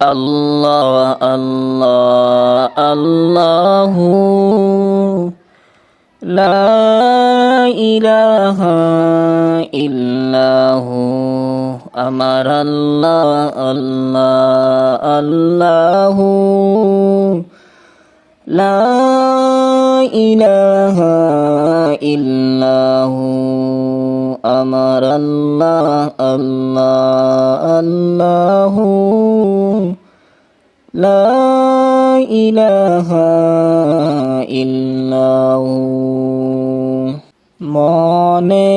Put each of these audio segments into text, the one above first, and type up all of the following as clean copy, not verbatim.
আল্লাহ আল্লাহ আল্লাহু লা ইলাহা ইল্লাহু আমার আল্লাহ আল্লাহ আল্লাহু লা ইলাহা ইল্লাহু আমার আল্লাহ আল্লাহ আল্লাহু লা ইলাহা ইল্লাহু মনে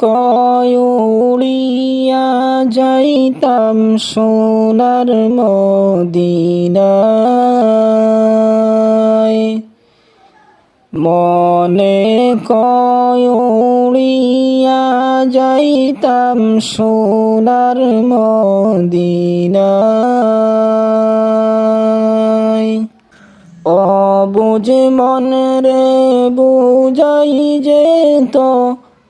কয়ুড়িয়া যাইতাম সোনার মদিনায় মনে কয়ুড়িয়া যাইতাম সোনার মদিনায় অবুঝ মন রে বুঝাই যেত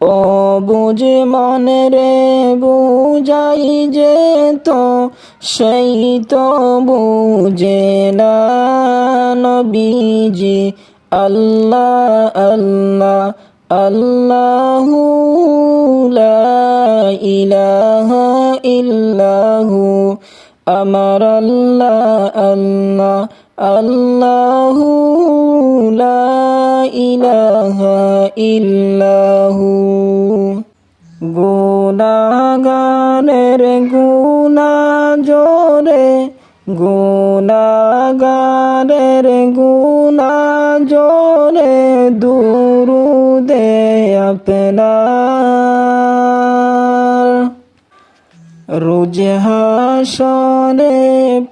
অবুঝ মন রে বুঝাই যেত সেই তো বুঝে না নবীজি আল্লাহ আল্লাহ আল্লাহু লা ইলাহা ইল্লাহু আমার আল্লাহ আল্লাহ আল্লাহু লা ইলাহা ইল্লাহু গুনাহগারের গুনাহ জোরে গুনাহগারের গুনাহ জোরে দুরুদে আপনার রোজ হাসরে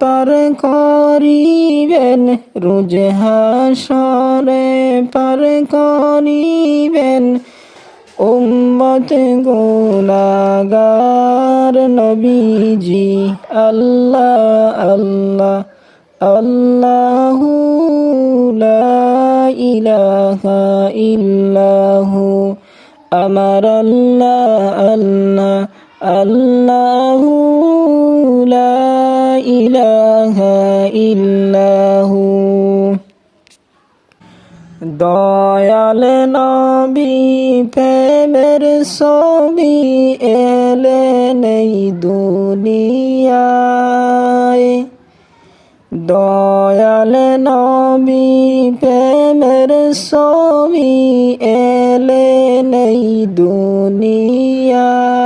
পার করিবেন রোজ হাসরে পার করিবেন উম্মত গুনাহগার নবীজি আল্লাহ আল্লাহ আল্লাহু লা ইলাহা ইল্লাহু আমার আল্লাহ আল্লাহ আল্লাহু লা ইলাহা ইল্লাহু দয়াল নবী প্রেমের ছবি এলেন এই দুনিয়ায় দয়াল নবী প্রেমের ছবি এলেন এই দুনিয়ায়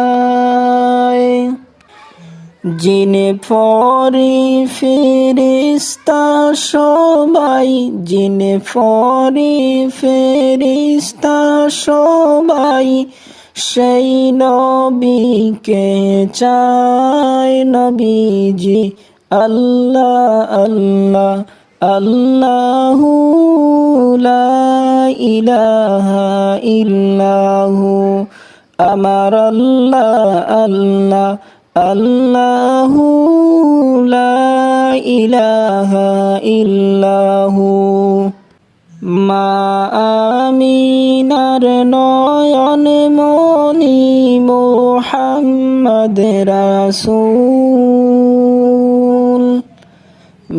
জিনে পরি ফেরেশতা সবাই জিনে পরি ফেরেশতা সবাই সেই নবীকে চায় নবীজি আল্লাহ আল্লাহ আল্লাহু লা ইলাহা ইল্লাহু আমার আল্লাহ আল্লাহ আল্লাহু লা ইলাহা ইল্লাহু মা আমিনার নয়ন মনি মুহাম্মদ রাসূল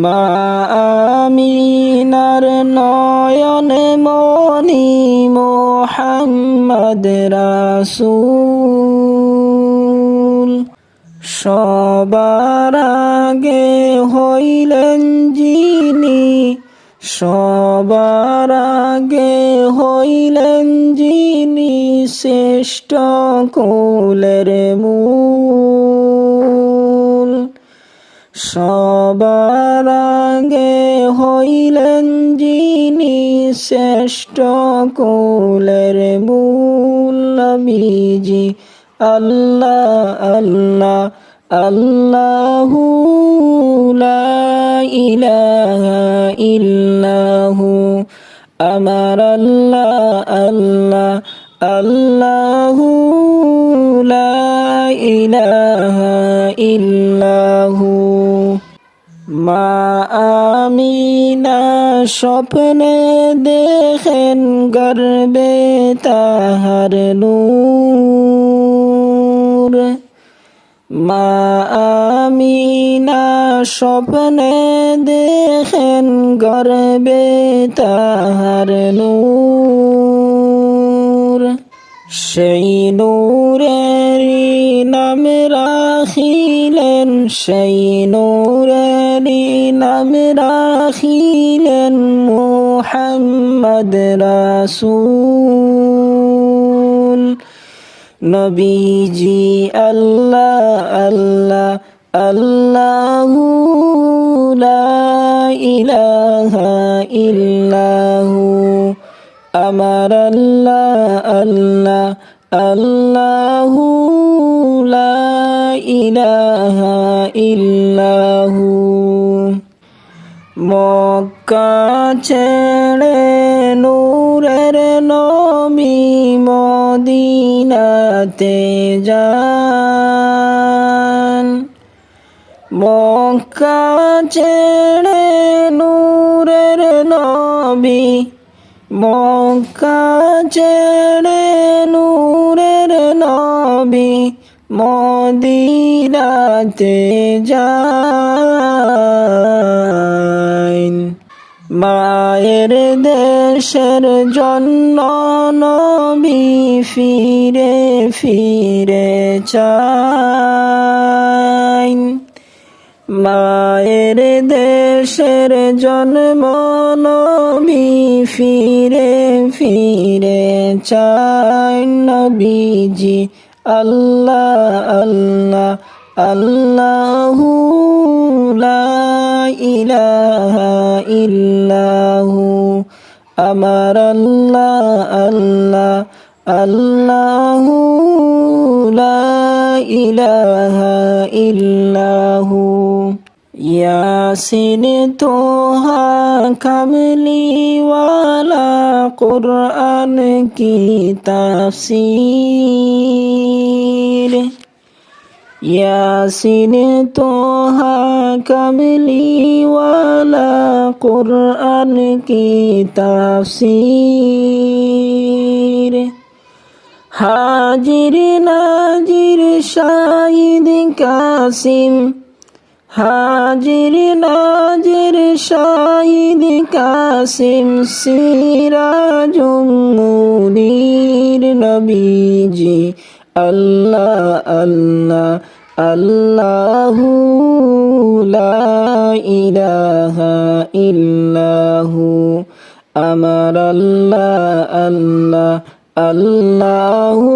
মা আমিনার নয়ন মনি মুহাম্মদ রাসূল সবার আগে হইলেন যিনি সবার আগে হইলেন যিনি শ্রেষ্ঠ কুলের মূল সবার আগে হইলেন যিনি শ্রেষ্ঠ কুলের মূল নবীজি আল্লাহ আল্লাহ আল্লাহু লা ইলাহা ইল্লাহু আমার আল্লাহ আল্লাহ আল্লাহু লা ইলাহা ইল্লাহু মা আমিনা স্বপ্নে দেখেন গর্বে তাহার নূর মা আমি না স্বপ্নে দেখেন গর্বে তাহার নূর, সেই নূরেরই নাম রাখিলেন, সেই নূরেরই নাম রাখিলেন মুহাম্মদ রাসূল। নবীজি আল্লাহ আল্লাহ আল্লাহু লা ইলাহা ইল্লাহু, আমার আল্লাহ আল্লাহ আল্লাহু লা ইলাহা ইল্লাহু। মক্কা ছেড়ে নূরের নবী মদিনাতে যান, মক্কা ছেড়ে নূরের নবী, মক্কা ছেড়ে নূরের নবী মদিনাতে যান। মায়ের দেশের জন্য নবী ফিরে ফিরে চান, মায়ের দেশের জন্ম নবী ফিরে ফিরে চান। নবীজি আল্লাহ আল্লাহ আল্লাহু লা ইলাহা ইল্লাহু, আমার আল্লাহ আল্লাহ আল্লাহু লা ইলাহা ইল্লাহু। ইয়াসিন তোহা কামলিওয়ালা কুরআন কি তাফসীর, ইয়াসিন তোহা কামলিওয়ালা কুরআন কি তাফসীর। হাজির নাজির শাহিদ কাসিম, হাজির নাজির শাহিদ কাসিম সিরাজুম মুনীর। নবীজি আল্লাহ আল্লাহ আল্লাহু লা ইলাহা ইল্লাহু, আমার আল্লাহ আল্লাহ আল্লাহু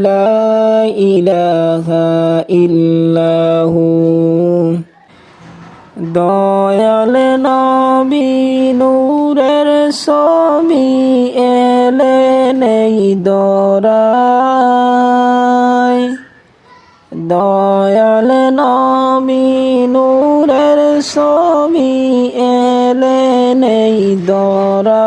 লা ইলাহা ইল্লাহু। দয়াল নবী নূরের ছবি এলেন এই দরায়, দয়াল নবী নূরের ছবি এলেন এই দরায়।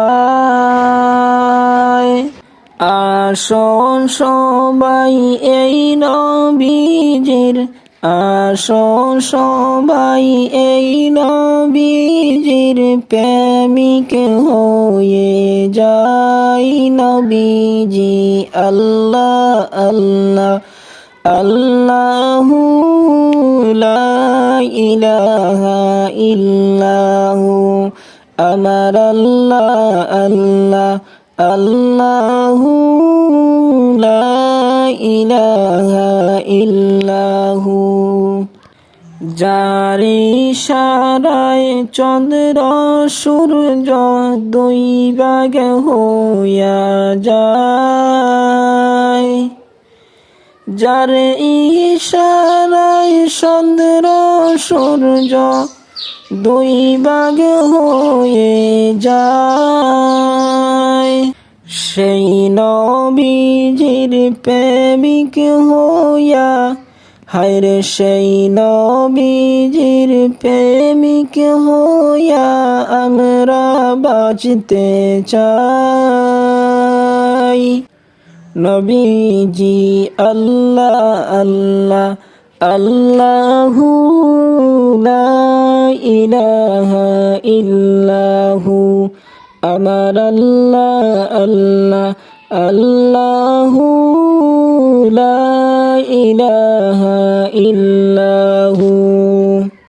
আসুন সবাই এই নবীজির, আসুন সবাই এই নবীজির প্রেমিক হয়ে যাই। নবীজি আল্লাহ আল্লাহ আল্লাহু লা ইলাহা ইল্লাহু, আমার আল্লাহ আল্লাহ আল্লাহু লা ইলাহা ইল্লাহু। যার ইশারায় চন্দ্র সূর্য দুই ভাগ হইয়া যায়, যার ইশারায় চন্দ্র সূর্য দুই ভাগ হয়ে যায়, সেই নবীজির প্রেমিক হইয়া, হায়রে সেই নবীজির প্রেমিক হইয়া আমরা বাঁচতে চাই। নবীজি আল্লাহ আল্লাহ আল্লাহু লা ইলাহা ইল্লাহু, আমার আল্লাহ আল্লাহ আল্লাহু লা ইলাহা ইল্লাহু।